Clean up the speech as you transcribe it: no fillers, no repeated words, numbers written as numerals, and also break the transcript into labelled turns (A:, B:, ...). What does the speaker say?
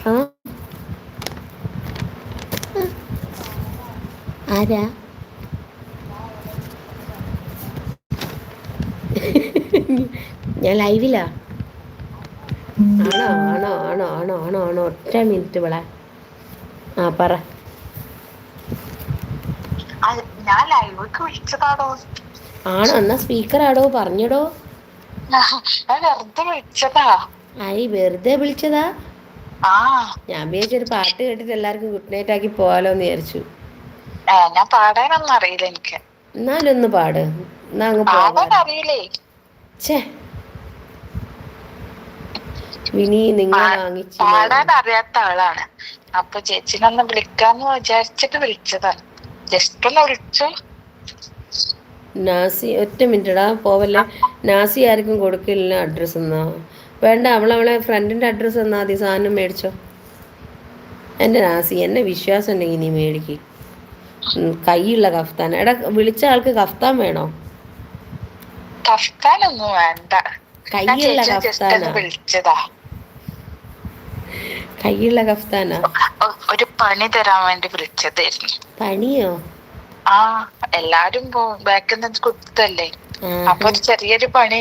A: ആ ആരാ? ഞാൻ ലൈവിലാ. ആണോ ആണോ ആണോ ആണോ ആണോ ആണോ? ഒറ്റ മിനിറ്റ് വിളെ. ആ പറ.
B: ഞാൻ ലൈവിക്ക് വിളിച്ചതാണോ?
A: ആണോ? എന്നാ സ്പീക്കർ ആടോ, പറഞ്ഞടോ.
B: ഞാൻ വെറുതെ വിളിച്ചതാ.
A: ആയി വെറുതെ വിളിച്ചതാ?
B: ആ
A: ഞാൻ വിചാരിച്ചൊരു പാട്ട് കേട്ടിട്ട് എല്ലാവർക്കും ഗുഡ് നൈറ്റ് ആക്കി പോവാലോന്ന് വിചാരിച്ചു.
B: ഞാൻ പാടാനൊന്നും അറിയില്ല എനിക്ക്.
A: എന്നാലൊന്ന് പാട്, എന്നാ അങ്ങ്
B: പാടാൻ
A: പോകാലോ.
B: അറിയില്ലേ?
A: ഛേ വിനി, നിങ്ങളെ വാങ്ങിച്ച്
B: പാടാൻ അറിയാത്ത ആളാണ്. അപ്പൊ ചേച്ചിനൊന്ന് വിളിക്കാന്ന് വിചാരിച്ചിട്ട് വിളിച്ചതാണ്. ജസ്റ്റ് ഒന്ന് വിളിച്ചു.
A: നാസി, ഒറ്റ മിനിറ്റടാ പോവല്ലേ. നാസി ആർക്കും കൊടുക്കില്ല അഡ്രസ്സ് എന്നാ. വേണ്ട, അവളെ ഫ്രണ്ടിൻ്റെ അഡ്രസ്സ് തന്നാൽ മതി, സാധനം മേടിച്ചോ. എൻ്റെ നാസി, എന്നെ വിശ്വാസം ഉണ്ടെങ്കിൽ നീ മേടിക്ക്. കൈയുള്ള കഫ്താൻ. എടാ, വിളിച്ച ആൾക്ക് കഫ്താൻ വേണോ?
B: കഫ്താനൊന്നും വേണ്ട. ഞാൻ
A: കൈയുള്ള
B: ചേച്ചിനെ ജസ്റ്റ് ഒന്ന്
A: കഫ്താനാ.
B: വിളിച്ചതാ.
A: കൈയുള്ള കഫ്താനാ.
B: ഒരു പണി തരാൻ വേണ്ടി വിളിച്ചതായിരുന്നു.
A: പണിയോ?
B: ആ, എല്ലാരും ബാക്കിൽ നിന്ന് കൊടുത്തല്ലേ. അപ്പൊ ഒരു ചെറിയൊരു പണി